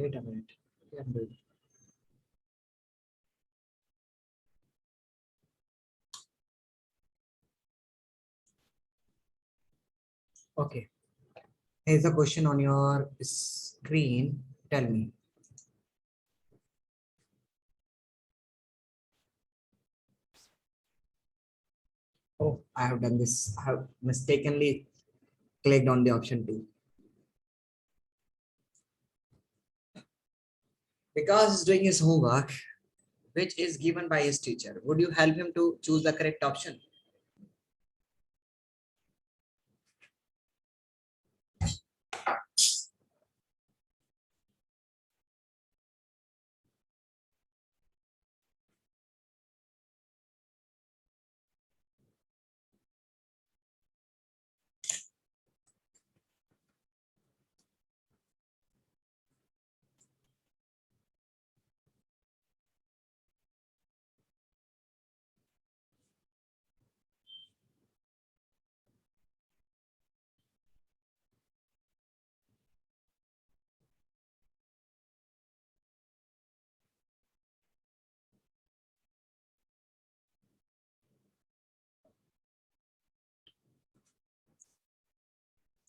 Wait a minute. Yeah, I'm doing. Okay. Here's a question on your screen. Tell me. Oh, I have done this. I have mistakenly clicked on the option 2. Because he's doing his homework, which is given by his teacher. Would you help him to choose the correct option?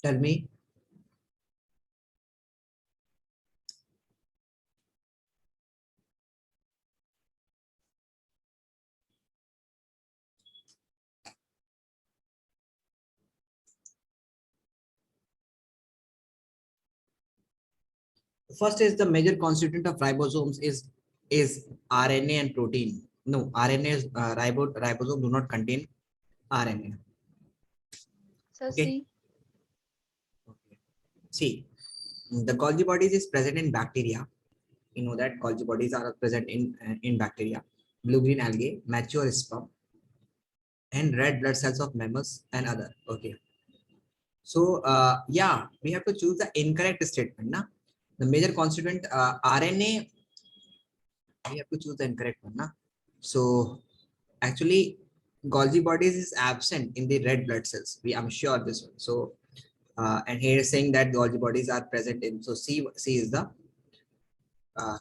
Tell me. First is the major constituent of ribosomes is RNA and protein. No, RNA is ribosome do not contain RNA. So Okay. C. Okay. See, the Golgi bodies is present in bacteria. You know that Golgi bodies are present in bacteria, blue-green algae, mature sperm, and red blood cells of mammals and other. Okay. So yeah, we have to choose the incorrect statement. Na? The major constituent RNA, we have to choose the incorrect one. Na? So actually, Golgi bodies is absent in the red blood cells. I'm sure this one. So and here is saying that Golgi bodies are present in. So C is the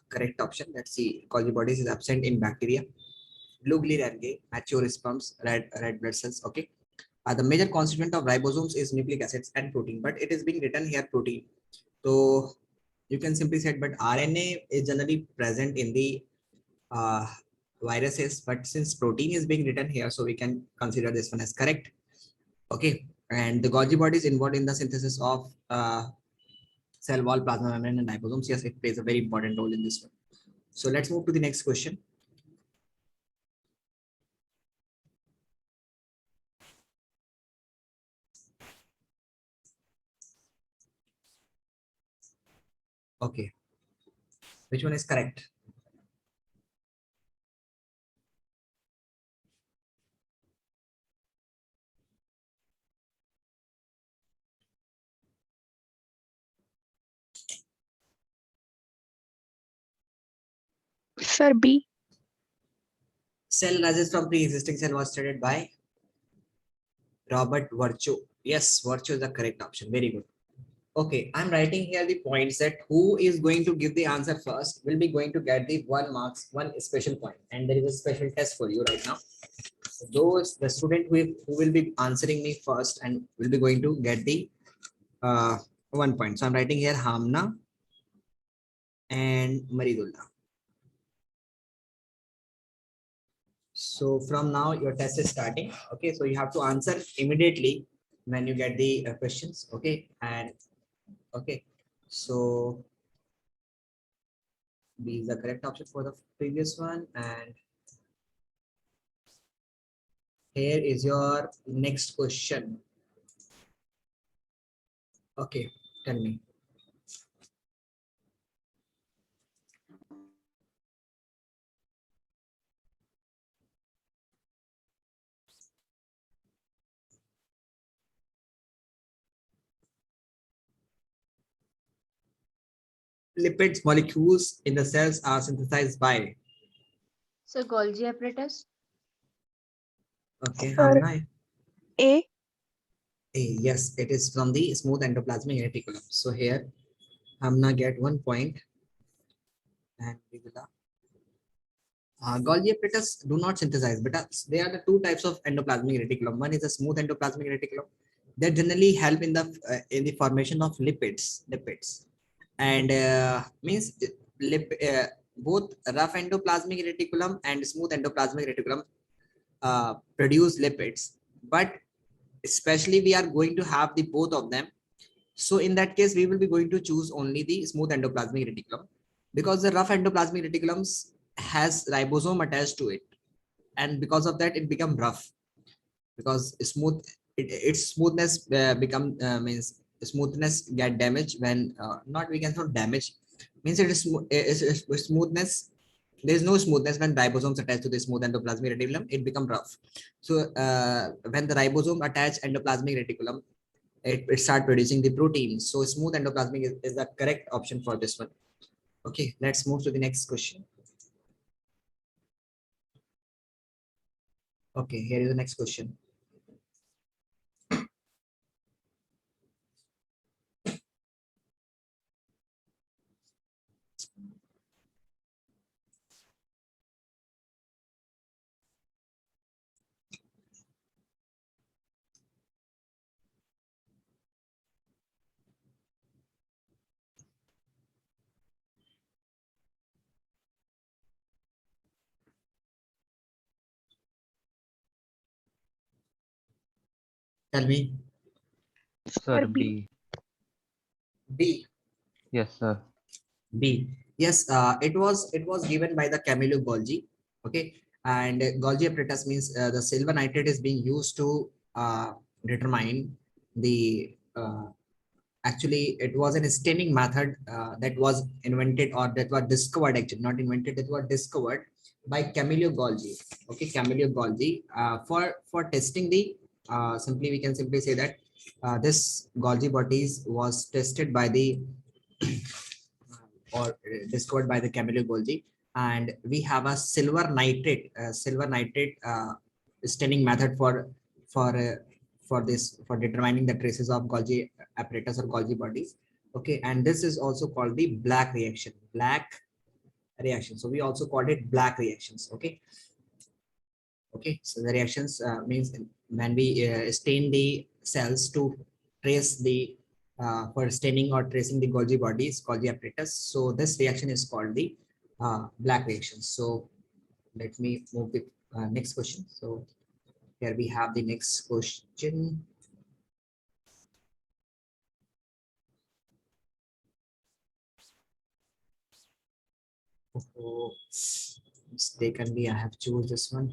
correct option. Let's see. Golgi bodies is absent in bacteria, blue-green algae, mature sperms, red blood cells. Okay. The major constituent of ribosomes is nucleic acids and protein, but it is being written here protein. So you can simply say, but RNA is generally present in the uh, viruses, but since protein is being written here, so we can consider this one as correct. Okay. And the Golgi body is involved in the synthesis of cell wall, plasma membrane, and ribosomes. Yes, it plays a very important role in this one. So let's move to the next question. Okay. Which one is correct? Sir, B. Cell rises from pre-existing cell was stated by Robert Virtue. Yes, Virtue is the correct option. Very good. Okay, I'm writing here the points that who is going to give the answer first will be going to get the 1 marks, one special point, and there is a special test for you right now. So those the student who will be answering me first and will be going to get the 1 point. So I'm writing here Hamna and Maridullah. So from now your test is starting. Okay, so you have to answer immediately when you get the questions. Okay, and okay, so B is the correct option for the previous one, and here is your next question. Okay, tell me. Lipids molecules in the cells are synthesized by. So Golgi apparatus. Okay, Sir, Hamna. A. Yes, it is from the smooth endoplasmic reticulum. So here, Hamna get 1 point and Golgi apparatus do not synthesize, but they are the two types of endoplasmic reticulum. One is a smooth endoplasmic reticulum that generally help in the formation of lipids, and means both rough endoplasmic reticulum and smooth endoplasmic reticulum produce lipids, but especially we are going to have the both of them. So in that case, we will be going to choose only the smooth endoplasmic reticulum, because the rough endoplasmic reticulums has ribosome attached to it, and because of that it become rough, because its smoothness become means smoothness get damaged when not we can not damage, means it is smoothness. There is no smoothness when ribosomes attach to the smooth endoplasmic reticulum, it become rough. So when the ribosome attach endoplasmic reticulum, it start producing the protein. So smooth endoplasmic is the correct option for this one. Okay, let's move to the next question. Okay, here is the next question. Tell me. Sir, Sir, B. B. B. Yes, sir. B. Yes, it was given by the Camillo Golgi. Okay, and Golgi apparatus means the silver nitrate is being used to determine the actually it was an staining method that was invented, or that was discovered, actually not invented, that was discovered by Camillo Golgi. Okay, Camillo Golgi for testing the simply we can simply say that this Golgi bodies was tested by the or discovered by the Camillo Golgi, and we have a silver nitrate staining method for uh, for this for determining the traces of Golgi apparatus or Golgi bodies. Okay, and this is also called the black reaction. Black reaction. So we also called it black reactions. Okay. Okay. So the reactions means when we stain the cells to trace the for staining or tracing the Golgi bodies, Golgi apparatus. So this reaction is called the black reaction. So let me move the next question. So here we have the next question. Oh, mistakenly, I have choose this one.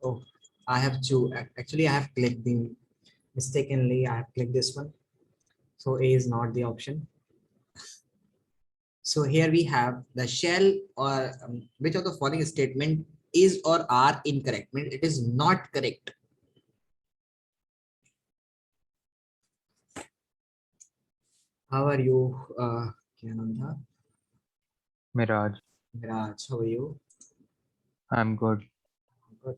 Oh, I have to actually I have clicked the mistakenly I have clicked this one. So A is not the option. So here we have the shell or which of the following statement is or are incorrect. Means it is not correct. How are you, Kyananda? Miraj. Miraj, how are you? I'm good. Good.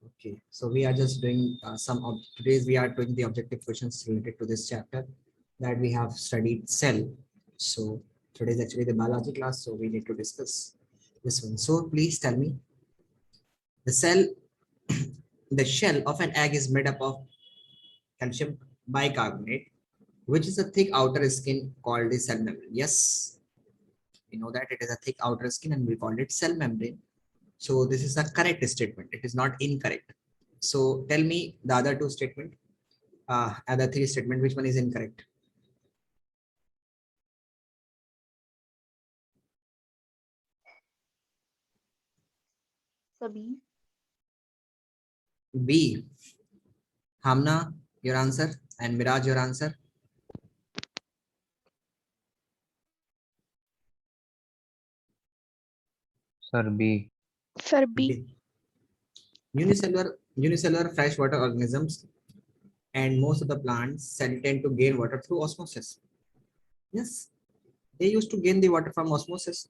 Okay, so we are just doing some of today's we are doing the objective questions related to this chapter that we have studied cell. So today is actually the biology class, so we need to discuss this one. So please tell me, the cell, the shell of an egg is made up of calcium bicarbonate, which is a thick outer skin called the cell membrane. Yes, we know that it is a thick outer skin and we call it cell membrane. So this is the correct statement. It is not incorrect. So tell me the other two statement, other three statement, which one is incorrect? Sir, B. B. Hamna, your answer, and Miraj, your answer. Sir, B. Sir, B. B. Unicellular freshwater organisms and most of the plants cell tend to gain water through osmosis. Yes, they used to gain the water from osmosis.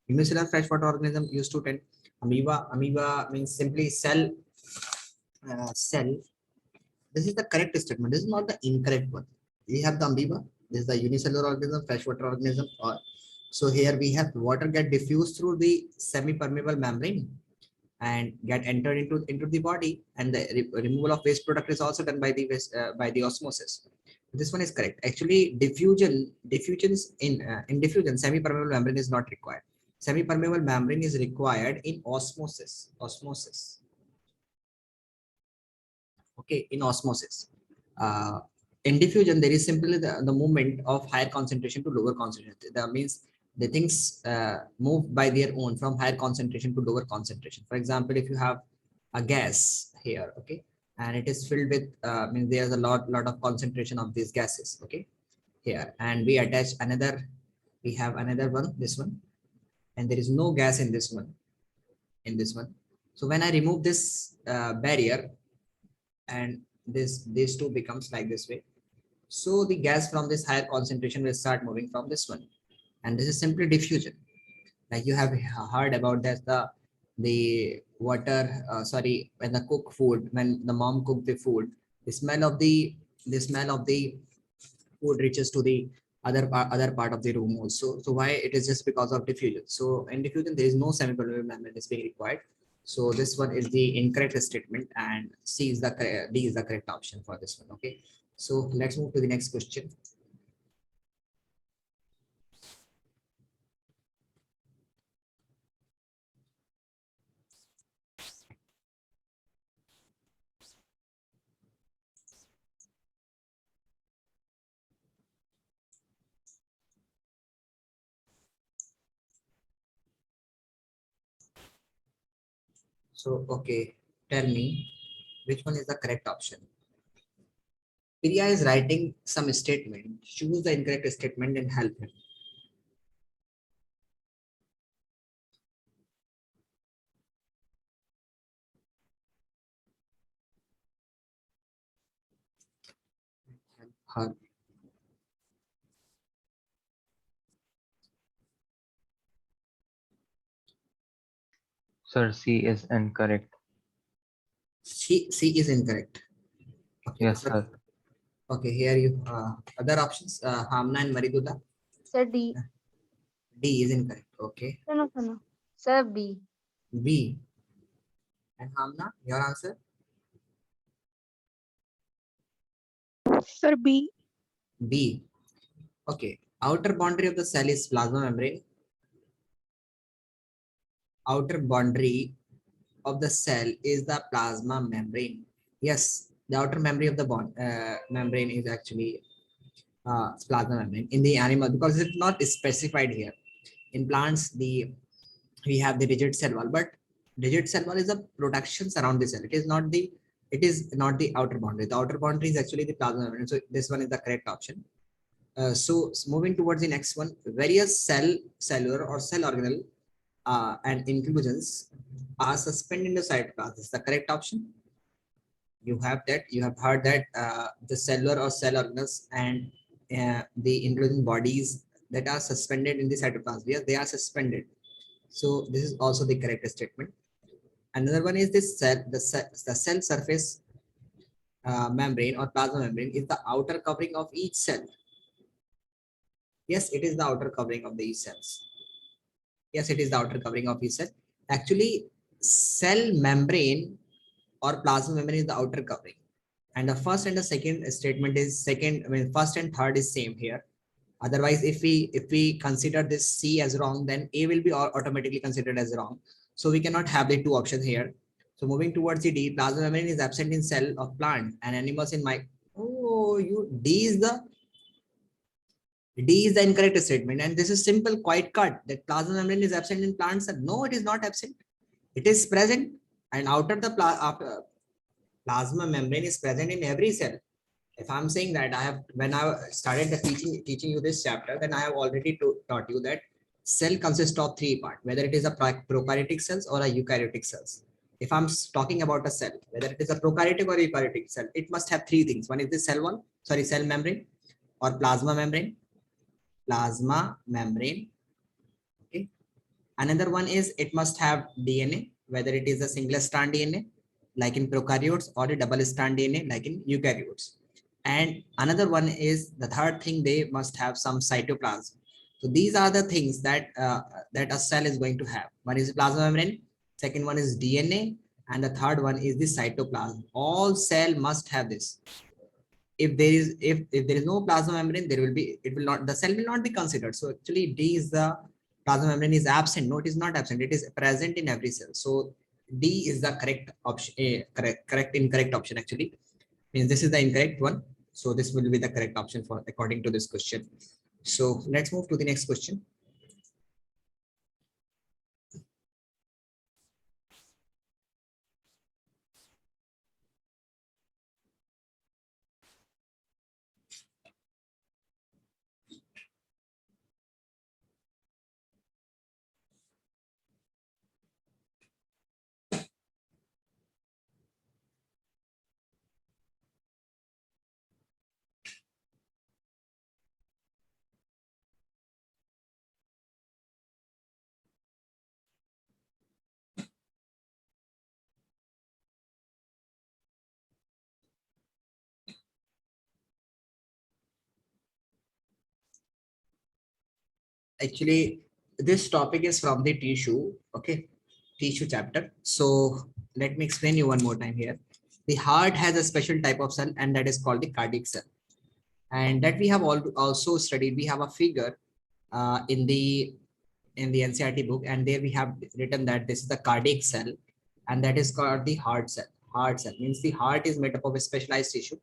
Unicellular freshwater organism used to tend amoeba. Amoeba means simply cell. Cell. This is the correct statement. This is not the incorrect one. We have the amoeba. This is the unicellular organism, freshwater organism. Or so here we have water get diffused through the semi-permeable membrane and get entered into the body, and the removal of waste product is also done by the osmosis. This one is correct. Actually, diffusions in diffusion, semi-permeable membrane is not required. Semi-permeable membrane is required in osmosis. Okay, in osmosis. In diffusion, there is simply the movement of higher concentration to lower concentration. That means the things move by their own from higher concentration to lower concentration. For example, if you have a gas here, okay, and it is filled with, means there's a lot of concentration of these gases, okay, here, and we attach another, we have another one, this one, and there is no gas in this one, So when I remove this barrier, and these two becomes like this way, so the gas from this higher concentration will start moving from this one, and this is simply diffusion. Like you have heard about that, the water, sorry, when the cook food, when the mom cooked the food, the smell of the food reaches to the other part of the room also. So why it is just because of diffusion. So in diffusion there is no semi-permeable membrane is being required. So this one is the incorrect statement, and D is the correct option for this one. Okay, so let's move to the next question. So, okay, tell me which one is the correct option. Priya is writing some statement. Choose the incorrect statement and help him. Help her. Sir, C is incorrect. C is incorrect. Okay, Yes, sir. Okay, here you other options. Hamna and Maridula. Sir, D. D is incorrect. Okay. No. Sir, B. B. And Hamna, your answer? Sir, B. B. Okay. Outer boundary of the cell is plasma membrane. Outer boundary of the cell is the plasma membrane. Yes, the outer membrane of the membrane is actually plasma membrane in the animal, because it's not specified here. In plants, we have the rigid cell wall, but rigid cell wall is a protection around the cell. It is not the outer boundary. The outer boundary is actually the plasma membrane. So this one is the correct option. So moving towards the next one, various cellular or cell organelle and inclusions are suspended in the cytoplasm. This is the correct option. You have heard that the cellular or cell organelles and the inclusion bodies that are suspended in the cytoplasm. Yes, they are suspended. So this is also the correct statement. Another one is this cell, the cell surface membrane or plasma membrane is the outer covering of each cell. Yes, it is the outer covering of the each cells. Yes, it is the outer covering of each cell. Actually, cell membrane or plasma membrane is the outer covering. And the first and the second statement is first and third is same here. Otherwise, if we consider this C as wrong, then A will be automatically considered as wrong. So we cannot have the two options here. So moving towards the D, plasma membrane is absent in cell of plant and animals in D is the incorrect statement, and this is simple, quite cut, that plasma membrane is absent in plants. And no, it is not absent. It is present, and outer the plasma membrane is present in every cell. If I'm saying that when I started the teaching you this chapter, then I have already taught you that cell consists of three parts, whether it is a prokaryotic cells or a eukaryotic cells. If I'm talking about a cell, whether it is a prokaryotic or eukaryotic cell, it must have three things. One is the cell membrane or plasma membrane. Okay. Another one is it must have DNA, whether it is a single strand DNA like in prokaryotes, or a double strand DNA like in eukaryotes. And another one is the third thing, they must have some cytoplasm. So these are the things that that a cell is going to have. One is plasma membrane, second one is DNA, and the third one is the cytoplasm. All cell must have this. If there is if there is no plasma membrane, there will be, it will not, the cell will not be considered. So actually D is the plasma membrane is absent. No, it is not absent, it is present in every cell. So D is the correct option. Incorrect option actually means this is the incorrect one. So this will be the correct option for according to this question. So let's move to the next question. Actually, this topic is from the tissue, okay, tissue chapter. So let me explain you one more time here. The heart has a special type of cell, and that is called the cardiac cell. And that we have also studied. We have a figure in the NCERT book, and there we have written that this is the cardiac cell, and that is called the heart cell. Heart cell means the heart is made up of a specialized tissue,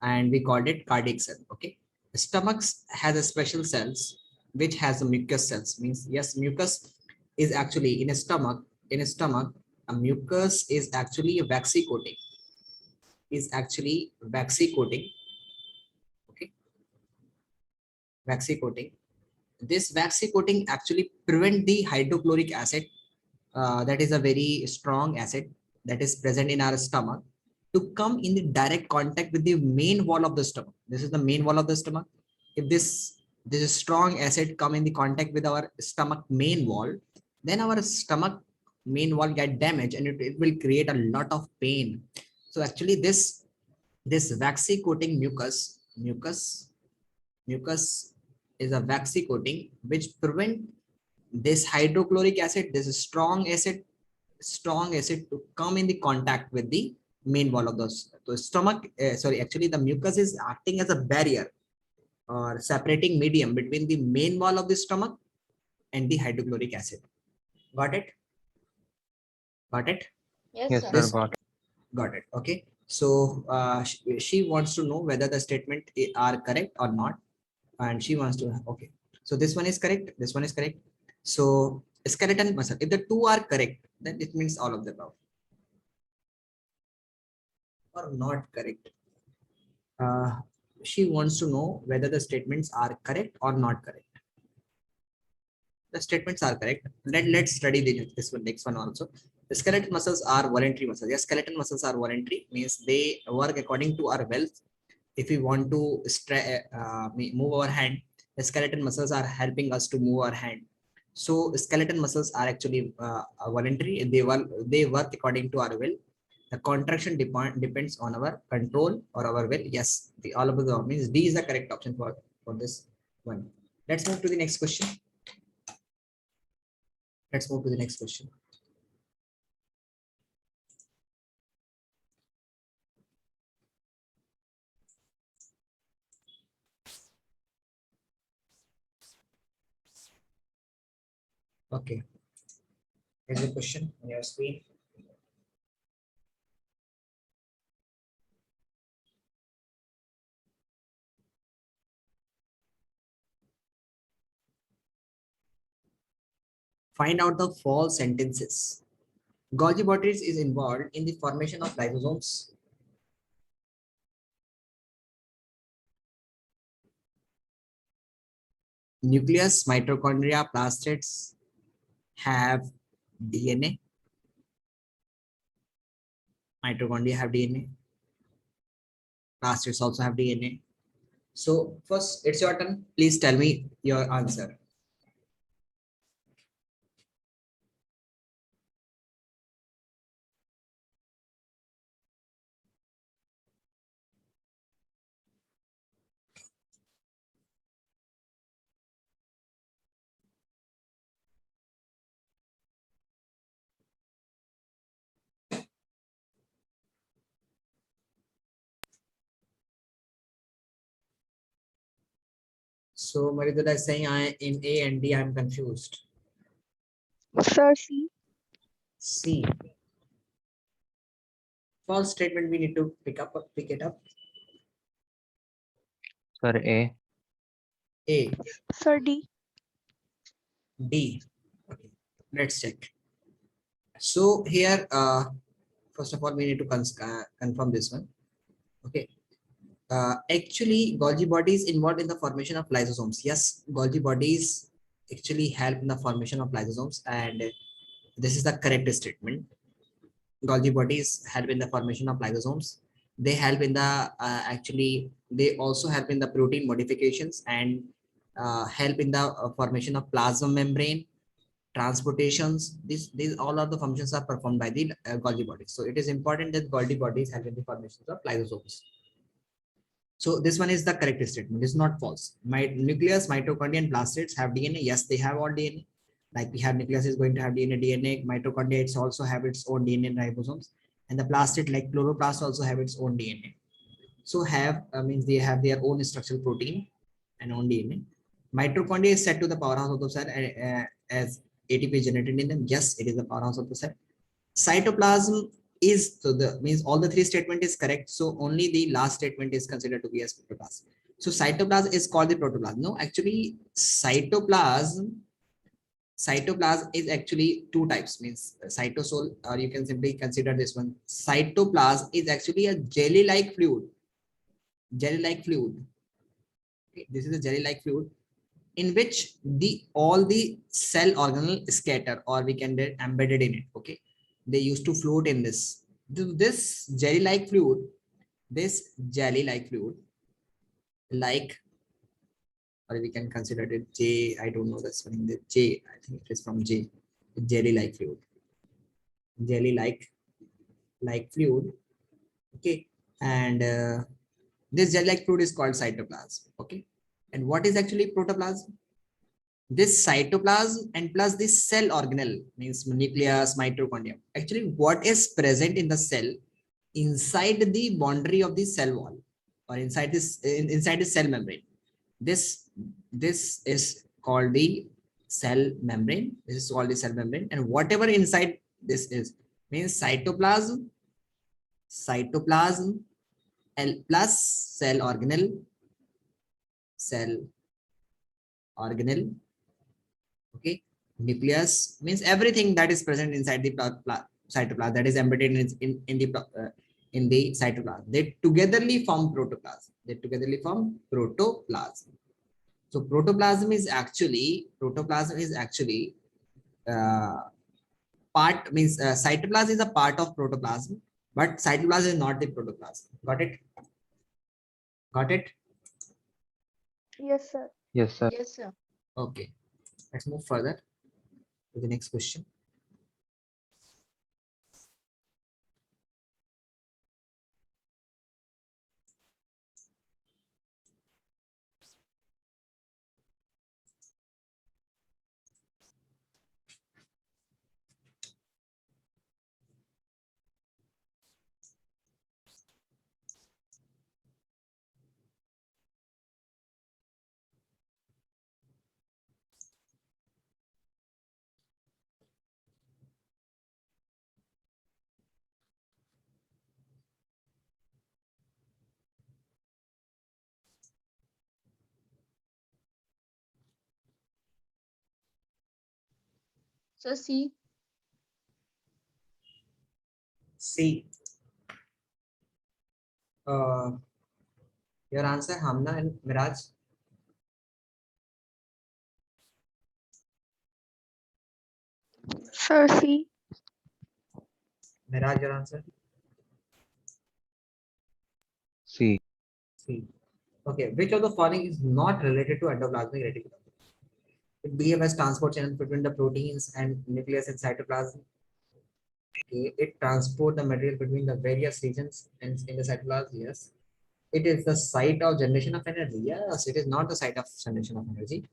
and we called it cardiac cell. Okay, stomach has a special cells which has a mucus cells. Means yes, mucus is actually in a stomach. In a stomach, a mucus is actually a waxy coating. Is actually waxy coating. Okay, waxy coating. This waxy coating actually prevent the hydrochloric acid, that is a very strong acid that is present in our stomach, to come in the direct contact with the main wall of the stomach. This is the main wall of the stomach. If this strong acid come in the contact with our stomach main wall, then our stomach main wall get damaged, and it will create a lot of pain. So actually this waxy coating mucus is a waxy coating which prevent this hydrochloric acid, this strong acid to come in the contact with the main wall of the stomach. Actually the mucus is acting as a barrier or separating medium between the main wall of the stomach and the hydrochloric acid. Got it? Got it? Yes, sir, This- got it. Got it. Okay. So she wants to know whether the statement are correct or not, and she wants to, okay. So this one is correct. This one is correct. So skeleton muscle. If the two are correct, then it means all of the above. Or not correct. She wants to know whether the statements are correct or not correct. The statements are correct. Let's study this one, next one also. The skeleton muscles are voluntary muscles. Yes, skeleton muscles are voluntary, means they work according to our will. If we want to move our hand, the skeleton muscles are helping us to move our hand. So skeleton muscles are actually voluntary. They work according to our will. The contraction depends on our control or our will. Yes, the all of the means D is the correct option for this one. Let's move to the next question. Let's move to the next question. Okay. Here's the question on your screen. Find out the false sentences. Golgi bodies is involved in the formation of lysosomes. Nucleus, mitochondria, plastids have DNA. Mitochondria have DNA. Plastids also have DNA. So first, it's your turn. Please tell me your answer. So Maridula is saying I in A and D I am confused. Sir, C. C. False statement we need to pick it up. Sir, A. A. Sir, D. D. Okay, let's check. So here, first of all, we need to confirm this one. Okay. Actually, Golgi bodies involved in the formation of lysosomes. Yes, Golgi bodies actually help in the formation of lysosomes, and this is the correct statement. Golgi bodies help in the formation of lysosomes. They help in the they also help in the protein modifications and help in the formation of plasma membrane, transportations. These all of the functions are performed by the Golgi bodies. So it is important that Golgi bodies help in the formation of lysosomes. So this one is the correct statement. It's not false. My nucleus, mitochondria, and plastids have DNA. Yes, they have all DNA. Like we have nucleus is going to have DNA. Mitochondria it's also have its own DNA and ribosomes, and the plastid like chloroplast also have its own DNA. So have means they have their own structural protein and own DNA. Mitochondria is set to the powerhouse of the cell as ATP generated in them. Yes, it is the powerhouse of the cell. Cytoplasm is so the means all the three statement is correct. So only the last statement is considered to be as protoplasm. So cytoplasm is called the protoplasm. No, actually cytoplasm is actually two types, means cytosol, or you can simply consider this one. Cytoplasm is actually a jelly-like fluid. Okay, this is a jelly-like fluid in which all the cell organelle scatter, or we can get embedded in it. Okay, they used to float in this jelly-like fluid. Like, or we can consider it J. I don't know the spelling. The J. I think it is from J. Jelly-like fluid. Jelly-like fluid. Okay, and this jelly-like fluid is called cytoplasm. Okay, and what is actually protoplasm? This cytoplasm and plus this cell organelle, means nucleus, mitochondria. Actually, what is present in the cell inside the boundary of the cell wall, or inside the cell membrane. This is called the cell membrane. This is called the cell membrane, and whatever inside this is means cytoplasm, L plus cell organelle. Okay, nucleus means everything that is present inside the cytoplasm, that is embedded in the cytoplasm. They togetherly form protoplasm. So protoplasm is actually part, means cytoplasm is a part of protoplasm, but cytoplasm is not the protoplasm. Got it? Yes, sir. Yes, sir. Yes, sir. Okay, let's move further to the next question. So C. C. Your answer, Hamna and Miraj. Sir, C. Miraj, your answer. C. C. Okay, which of the following is not related to endoplasmic reticulum? It behaves as transport channel between the proteins and nucleus and cytoplasm. Okay, it transport the material between the various regions and in the cytoplasm. Yes. It is the site of generation of energy. Yes, it is not the site of generation of energy.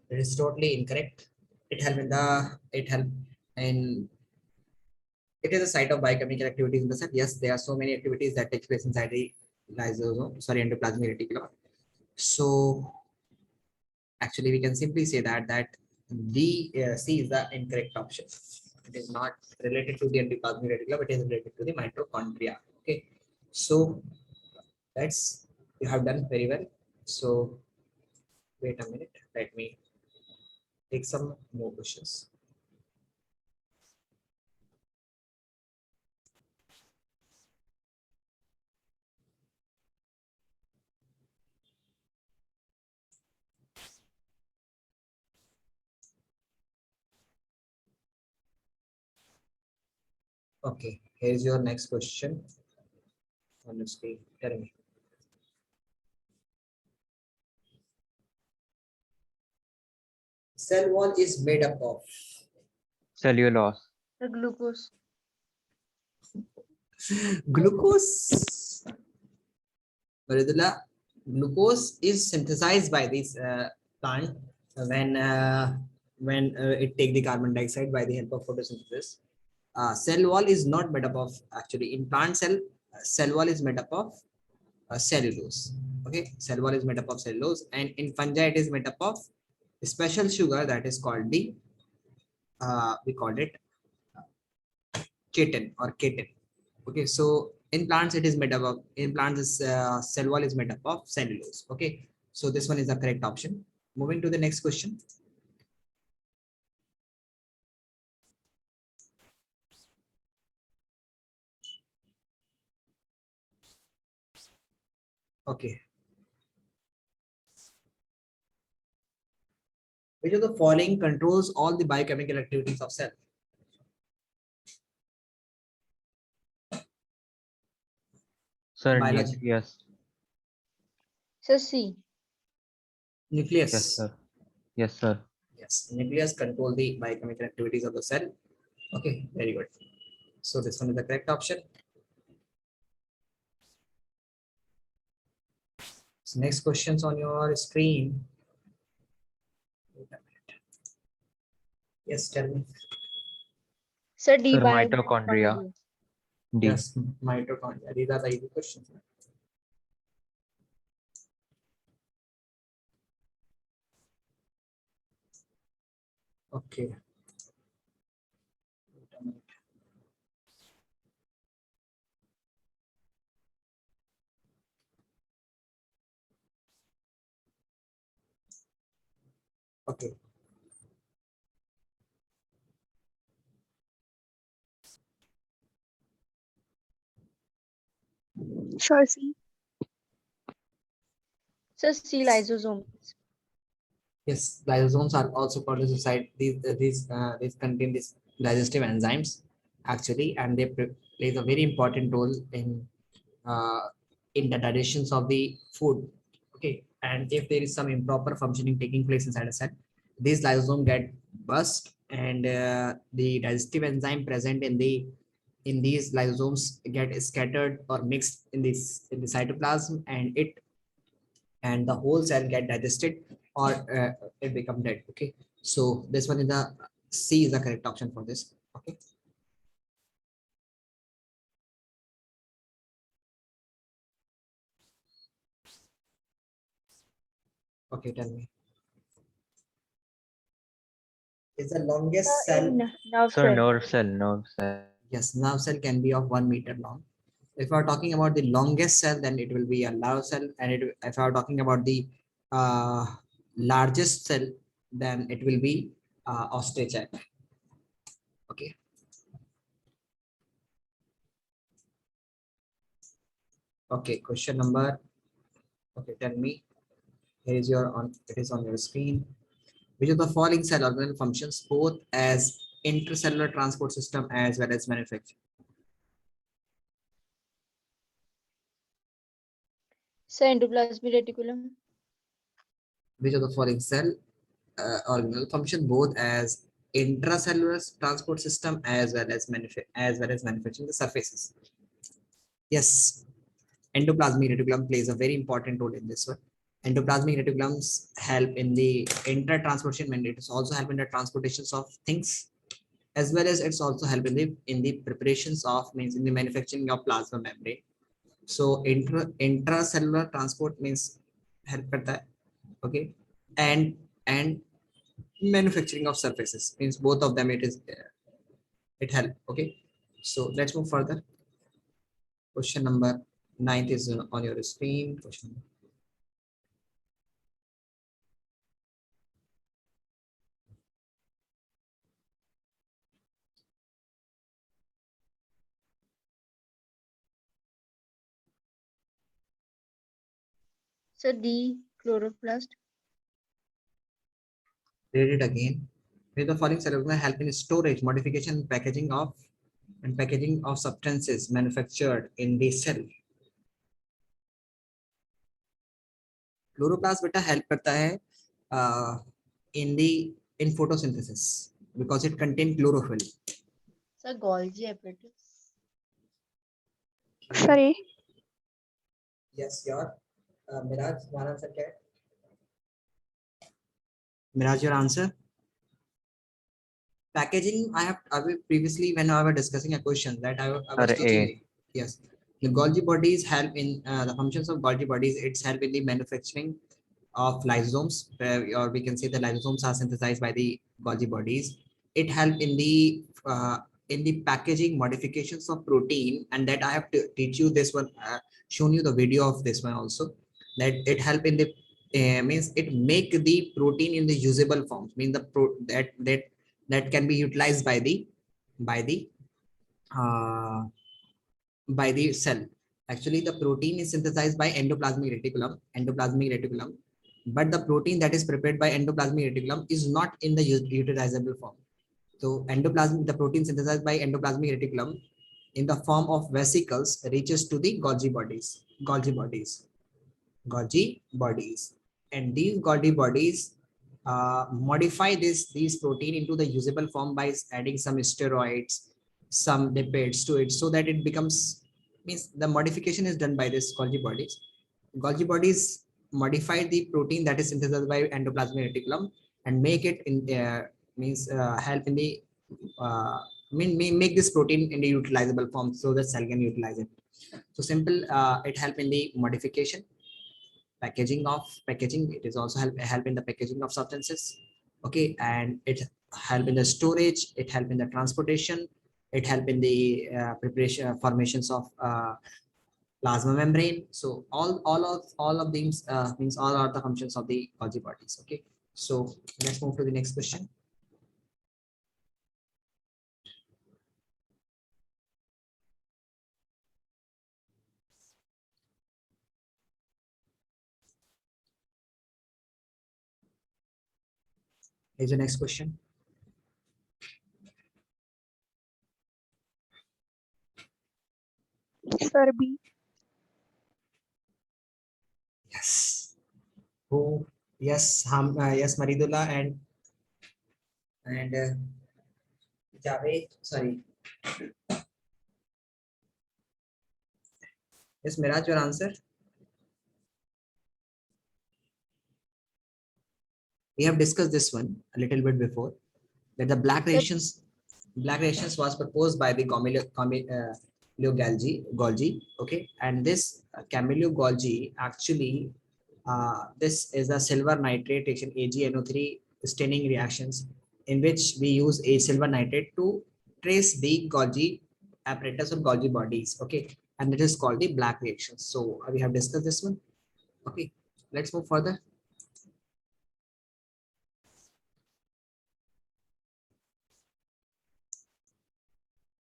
It is totally incorrect. It is a site of biochemical activities in the cell. Yes, there are so many activities that take place inside the endoplasmic reticulum. So actually we can simply say that D C is the incorrect option. It is not related to the endoplasmic reticulum, it is related to the mitochondria. Okay, so that's you have done very well. So wait a minute, let me take some more questions. Okay, here's your next question on the screen. Tell me. Cell wall is made up of Cellulose. The glucose. glucose. Maridula, glucose is synthesized by this plant when it take the carbon dioxide by the help of photosynthesis. Cell wall is not made up of, actually in plant cell, cell wall is made up of cellulose. Okay, cell wall is made up of cellulose, and in fungi it is made up of special sugar that is called the we called it chitin or chitin. Okay, so in plants it is made up of, in plants this cell wall is made up of cellulose. Okay, so this one is the correct option. Moving to the next question. Okay, which of the following controls all the biochemical activities of cell? Sir, Biology. nucleus. So C. Nucleus. Yes, sir. Yes, sir. Yes, nucleus control the biochemical activities of the cell. Okay, very good. So this one is the correct option. So next questions on your screen. Wait a minute. Yes, tell me. So D. Sir, By mitochondria. D. Yes, mitochondria. These are the easy questions. Okay. Wait a minute. Okay. Sir, C. So C. Lysosomes. Yes, lysosomes are also polysaccharide. These contain these digestive enzymes actually, and they plays a very important role uh, in the digestions of the food. Okay, and if there is some improper functioning taking place inside a cell, these lysosome get burst, and the digestive enzyme present in these lysosomes get scattered or mixed in the cytoplasm, and the whole cell get digested, or it become dead. Okay, so this one is the C is the correct option for this. Okay, okay, tell me. Is the longest cell? In nerve Sir, cell. nerve cell. Nerve cell. Yes, nerve cell can be of 1 meter long. If we are talking about the longest cell, then it will be a nerve cell, and if I are talking about the uh, largest cell, then it will be osteocyte. Okay. Okay, question number. Okay, tell me. Here is your on. It is on your screen. Which of the following cell organelle functions both as intracellular transport system as well as manufacture? So endoplasmic reticulum. Which of the following cell organelle function both as intracellular transport system as well as manufacturing the surfaces? Yes, endoplasmic reticulum plays a very important role in this one. Endoplasmic reticulums help in the intra-transportation, and it is also help in the transportations of things, as well as it's also help in the preparations of, means in the manufacturing of plasma membrane. So intracellular transport means help करता है. Okay, and and manufacturing of surfaces. Means both of them it help. Okay, so let's move further. Question number 9 is on your screen. Question. Sir, D. Chloroplast. Read it again. With the following solution help in storage, modification, packaging of substances manufactured in the cell. Chloroplast beta help करता है in photosynthesis because it contain chlorophyll. Sir, Golgi apparatus. Sir, A. Yes, your Miraj, your answer क्या है? Miraj, your answer? Packaging, I previously when I was discussing a question that I was Sir, teaching. A. Yes, the Golgi bodies help in the functions of Golgi bodies. It's help in the manufacturing of lysosomes, or we can say the lysosomes are synthesized by the Golgi bodies. It help in the packaging modifications of protein, and that I have to teach you this one, shown you the video of this one also. That it help in the means it make the protein in the usable forms. Mean the that can be utilized by the uh, by the cell. Actually, the protein is synthesized by endoplasmic reticulum, but the protein that is prepared by endoplasmic reticulum is not in the utilizable form. So the protein synthesized by endoplasmic reticulum in the form of vesicles reaches to the Golgi bodies, and these Golgi bodies modify these protein into the usable form by adding some steroids, some lipids to it, so that it becomes, means the modification is done by this Golgi bodies. Golgi bodies modify the protein that is synthesized by endoplasmic reticulum and make it in help in the make this protein in the utilizable form so that cell can utilize it. So simple, it help in the modification, packaging. It is also help in the packaging of substances. Okay, and it help in the storage, it help in the transportation, it help in the preparation formations of plasma membrane. So all of these means all are the functions of the Golgi bodies. Okay, so let's move to the next question. Here's the next question. Sir, B. Yes. Who? Yes, yes, Maridullah and Javed. Sorry. Yes, Miraj, your answer. We have discussed this one a little bit before, that the black rations was proposed by the Camillo Golgi. Okay, and this Camillo Golgi actually this is a silver nitration AgNO3 staining reactions in which we use a silver nitrate to trace the Golgi apparatus or Golgi bodies. Okay, and it is called the black reactions. So we have discussed this one. Okay, let's move further.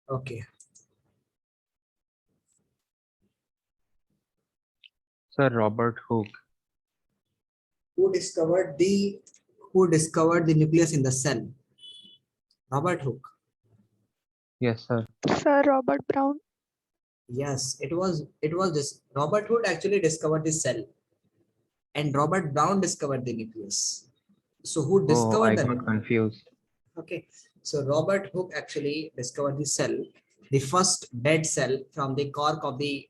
Okay. Sir, Robert Hooke. Who discovered the nucleus in the cell? Robert Hooke. Yes, sir. Sir, Robert Brown. Yes, it was this Robert Hooke actually discovered the cell, and Robert Brown discovered the nucleus. So who Oh, discovered I the got nucleus? confused. Okay, so Robert Hooke actually discovered the cell, the first dead cell from the cork of the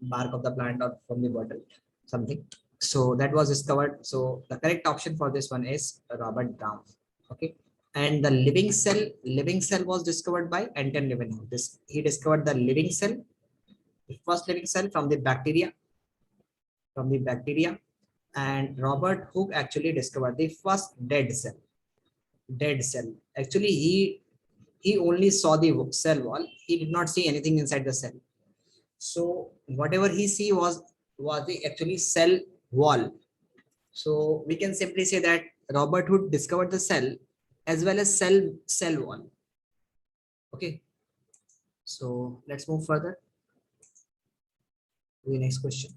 bark of the plant or from the bottle, something. So that was discovered. So the correct option for this one is Robert Brown. Okay, and the living cell was discovered by Anton Leeuwenhoek. He discovered the living cell, the first living cell from the bacteria, and Robert Hooke actually discovered the first dead cell. Dead cell. Actually, he only saw the cell wall. He did not see anything inside the cell. So whatever he see was the actually cell wall. So we can simply say that Robert Hooke discovered the cell as well as cell wall. Okay. So let's move further to the next question.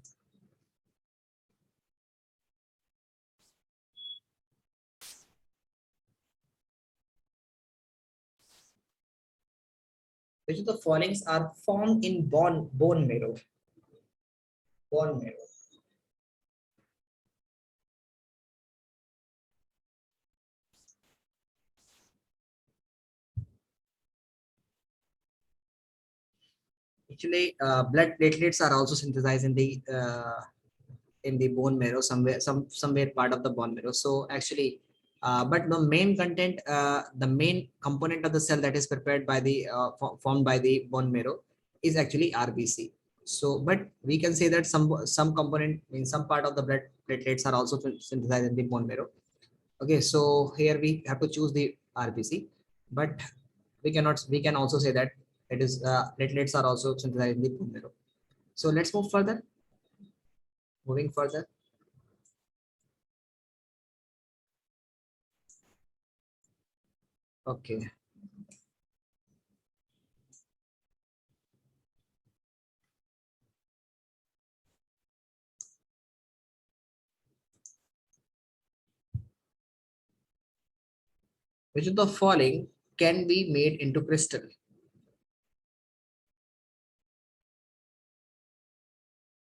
Which of the followings are formed in bone marrow? Bone marrow. Actually, blood platelets are also synthesized in the bone marrow somewhere part of the bone marrow. So actually, but the main content, the main component of the cell that is prepared by the formed by the bone marrow is actually RBC. So, but we can say that some component in some part of the blood platelets are also synthesized in the bone marrow. Okay, so here we have to choose the RBC, but we can also say that it is platelets are also synthesized in the bone marrow. So let's move further. Moving further. Okay. Which of the following can be made into crystal?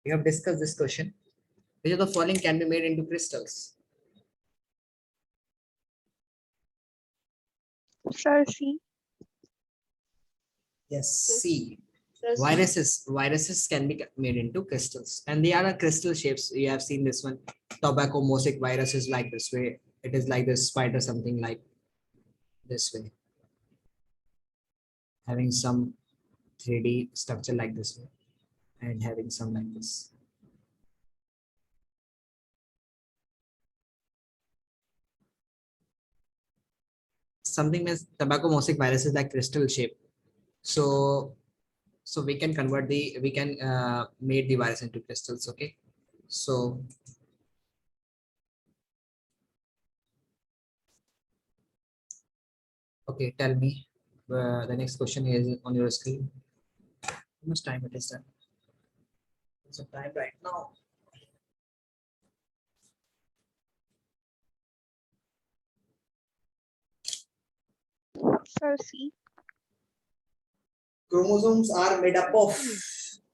We have discussed this question. Which of the following can be made into crystals? Sir, C. Yes, C. Sir, C. Viruses can be made into crystals, and they are a crystal shapes. You have seen this one. Tobacco mosaic virus is like this way. It is like this spider, something like this way, having some 3D structure like this way, and having some like this. Something means tobacco mosaic virus is like crystal shape. So we can convert we can made the virus into crystals. Okay, so okay, tell me the next question is on your screen. How much time it is done? It's a time right now. Sir, C. Chromosomes are made up of,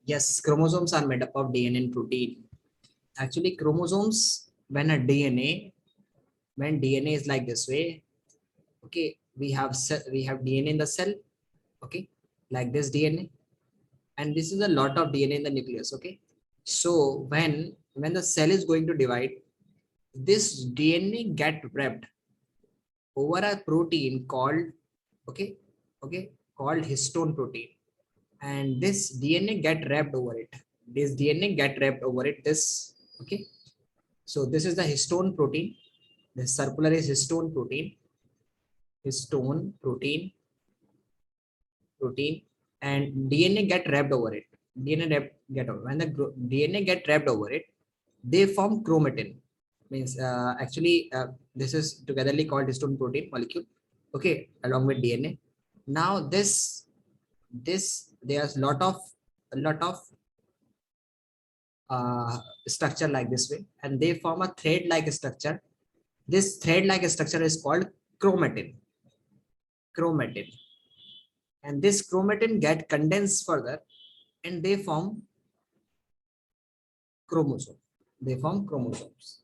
yes, chromosomes are made up of DNA and protein. Actually, chromosomes, when DNA is like this way, okay, we have DNA in the cell, okay, like this DNA, and this is a lot of DNA in the nucleus. Okay, so when the cell is going to divide, this DNA get wrapped over a protein called, okay, okay, called histone protein, and this DNA get wrapped over it. This DNA get wrapped over it. This, okay, so this is the histone protein. The circular is histone protein, histone protein, and DNA get wrapped over it. Get over. When the DNA get wrapped over it, they form chromatin. Means actually this is togetherly called histone protein molecule. Okay, along with DNA. Now this there's a lot of structure like this way, and they form a thread-like structure. This thread-like structure is called chromatin. Chromatin, and this chromatin get condensed further, and they form chromosome. They form chromosomes.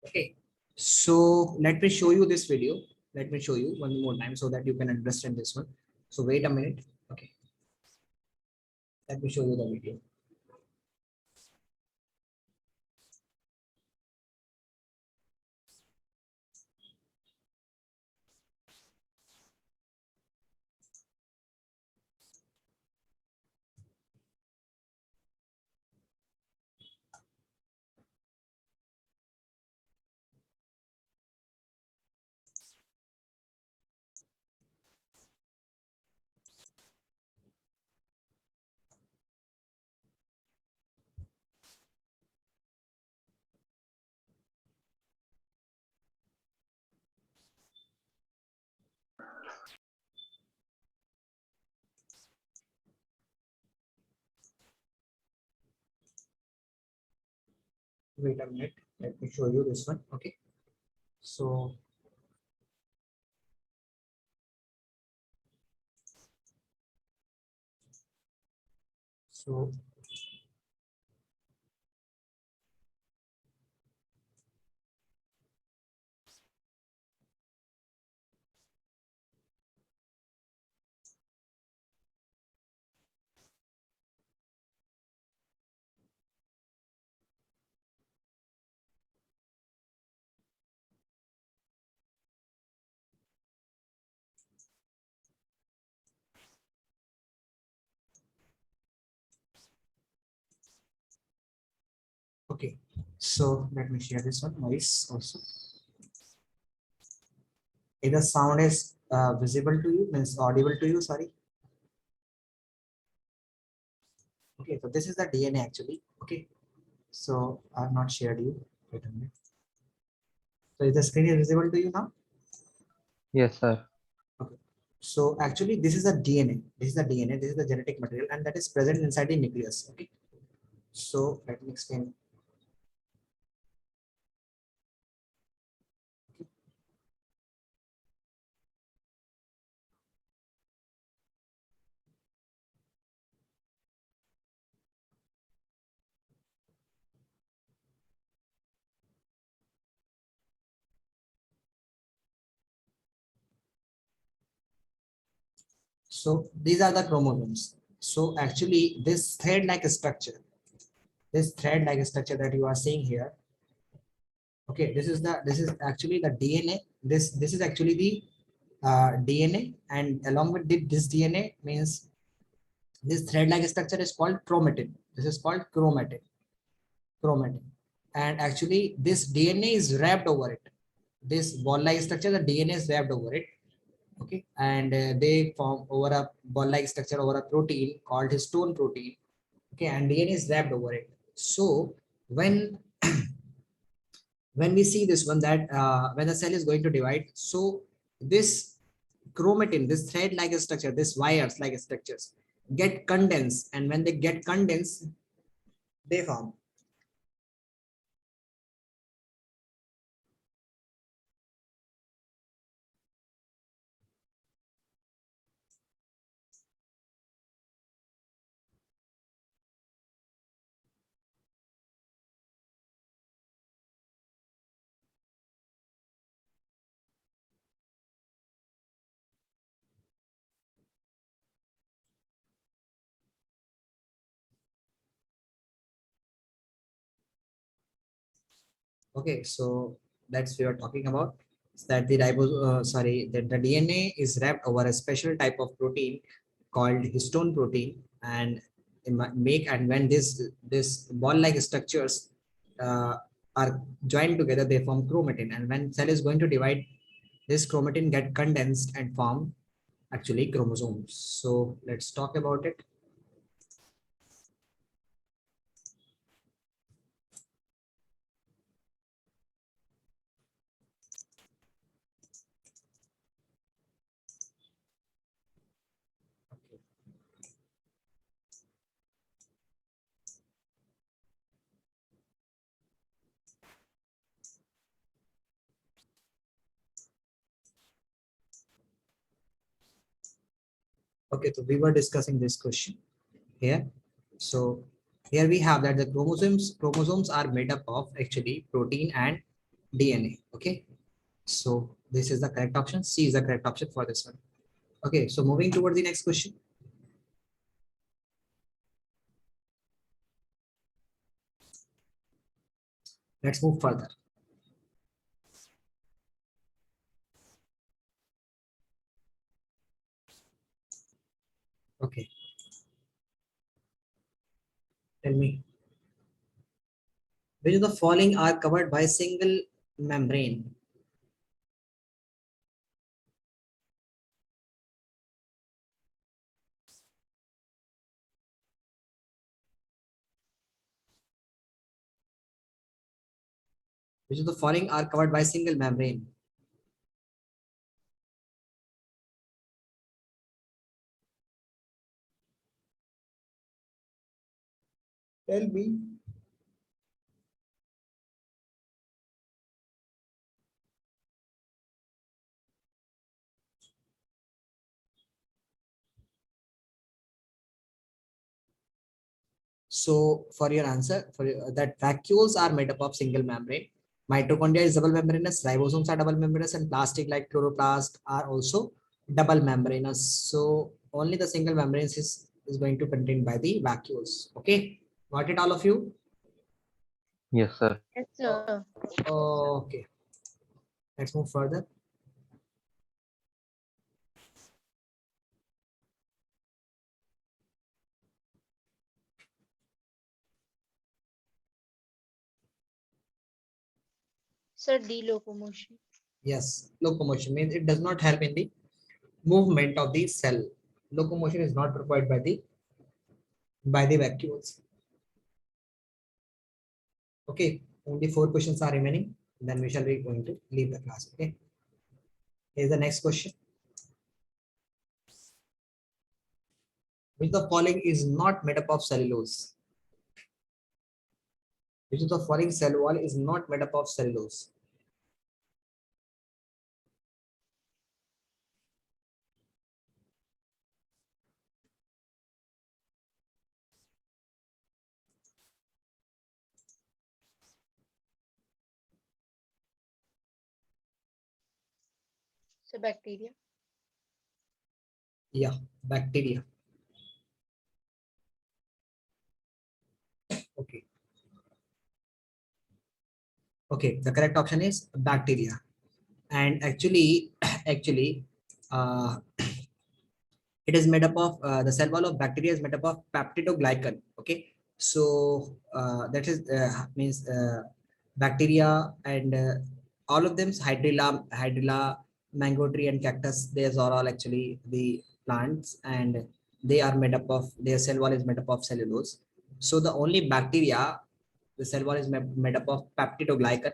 Okay, so let me show you this video. Let me show you one more time so that you can understand this one. So wait a minute. Okay, let me show you the video. Wait a minute. Let me show you this one. Okay. So so okay. So let me share this one. Noise also. If the sound is visible to you, means audible to you. Sorry. Okay. So this is the DNA actually. Okay. So I've not shared you. Wait a minute. So is the screen is visible to you now? Yes, sir. Okay. So actually, this is the DNA. This is the DNA. This is the genetic material, and that is present inside the nucleus. Okay. So let me explain. So these are the chromosomes. So actually, this thread-like structure that you are seeing here. Okay, this is actually the DNA. This is actually the DNA, and along with this DNA means this thread-like structure is called chromatin. This is called chromatin, and actually this DNA is wrapped over it. This ball-like structure, the DNA is wrapped over it. Okay, and they form over a ball-like structure over a protein called histone protein. Okay, and DNA is wrapped over it. So when when we see this one, that when the cell is going to divide, so this chromatin, this thread like structure, this wires like structures get condensed, and when they get condensed, they form. Okay, so that's we are talking about, is that the that the DNA is wrapped over a special type of protein called histone protein, and make, and when this ball like structures uh, are joined together, they form chromatin, and when cell is going to divide, this chromatin get condensed and form actually chromosomes. So let's talk about it. Okay, so we were discussing this question here. So here we have that the chromosomes are made up of actually protein and DNA. Okay, so this is the correct option. C is the correct option for this one. Okay, so moving toward the next question. Let's move further. Okay, tell me, which of the following are covered by single membrane? Which of the following are covered by single membrane? Tell me. So for your answer, that vacuoles are made up of single membrane. Mitochondria is double membranous, ribosomes are double membranous, and plastic like chloroplast are also double membranous. So only the single membranes is going to contain by the vacuoles. Okay, got it all of you? Yes, sir. Yes, sir. Okay, let's move further. Sir, D locomotion. Yes, locomotion means it does not help in the movement of the cell. Locomotion is not required by the vacuoles. Okay, only 4 questions are remaining. Then we shall be going to leave the class. Okay. Here's the next question. Which of the following is not made up of cellulose? Which of the following cell wall is not made up of cellulose? So bacteria. Yeah, bacteria. Okay. Okay, the correct option is bacteria. And actually, actually, uh, it is made up of the cell wall of bacteria is made up of peptidoglycan. Okay, so that is means bacteria and all of them hydrilla, mango tree and cactus. These are all actually the plants, and they are made up of their cell wall is made up of cellulose. So the only bacteria, the cell wall is made up of peptidoglycan,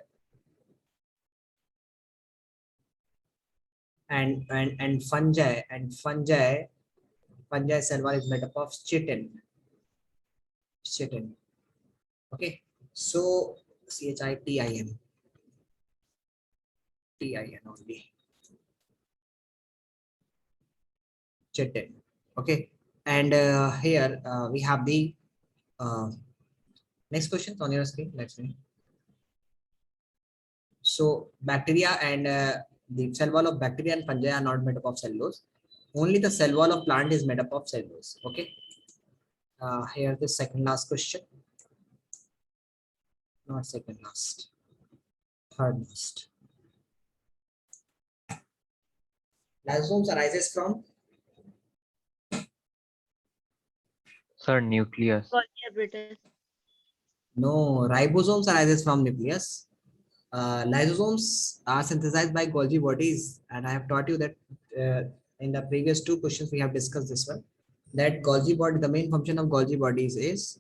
and fungi cell wall is made up of chitin. Okay, so chitin only, chitin. Okay, and here we have the uh, next question on your screen. Let's see. So bacteria and the cell wall of bacteria and fungi are not made up of cellulose. Only the cell wall of plant is made up of cellulose. Okay, here the second last question. Not second last, third last. Lysosomes arises from Sir, nucleus. Golgi apparatus. no, ribosomes arises from nucleus. Lysosomes are synthesized by Golgi bodies, and I have taught you that in the previous 2 questions we have discussed this one. That Golgi body, the main function of Golgi bodies is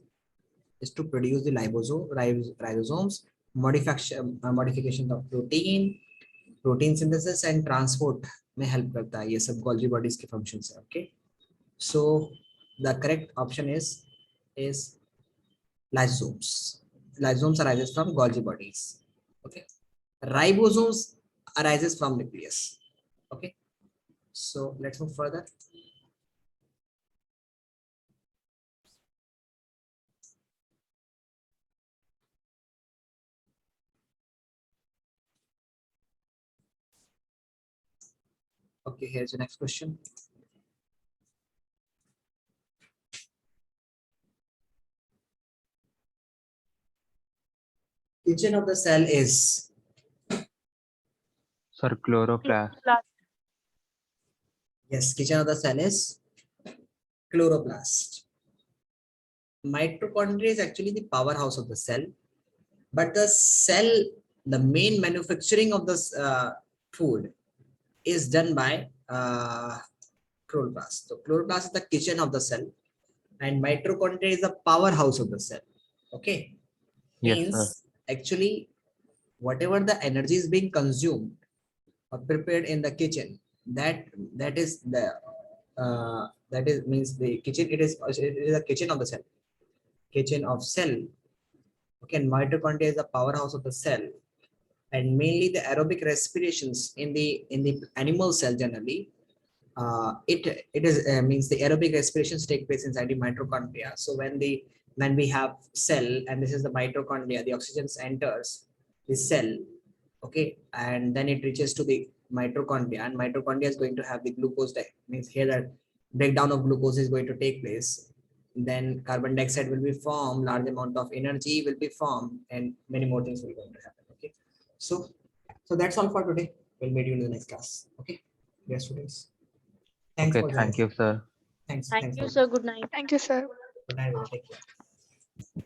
to produce the ribosomes, modification of protein synthesis and transport में help करता है. ये सब Golgi bodies के functions है. Okay, so the correct option is lysosomes. Lysosomes arises from Golgi bodies. Okay, ribosomes arises from nucleus. Okay, so let's move further. Okay, here's the next question. Kitchen of the cell is Sir, chloroplast. yes. Kitchen of the cell is chloroplast. Mitochondria is actually the powerhouse of the cell, but the main manufacturing of this food is done by chloroplast. So chloroplast is the kitchen of the cell, and mitochondria is the powerhouse of the cell. Okay, Yes, means sir. actually whatever the energy is being consumed or prepared in the kitchen, that is the that is means the kitchen. It is a kitchen of the cell. Kitchen of cell. Okay, and mitochondria is the powerhouse of the cell, and mainly the aerobic respirations in the animal cell generally. It is means the aerobic respirations take place inside the mitochondria. So when the Then we have cell, and this is the mitochondria. The oxygen enters the cell, okay, and then it reaches to the mitochondria, and mitochondria is going to have the glucose. Means here that breakdown of glucose is going to take place. Then carbon dioxide will be formed, large amount of energy will be formed, and many more things will going to happen. Okay, so that's all for today. We'll meet you in the next class. Okay, yes, students. Thanks Okay, for thank joining. you, sir. Thanks. Thank Thanks you, for sir. Good night. Thank you, sir. good night. Take care.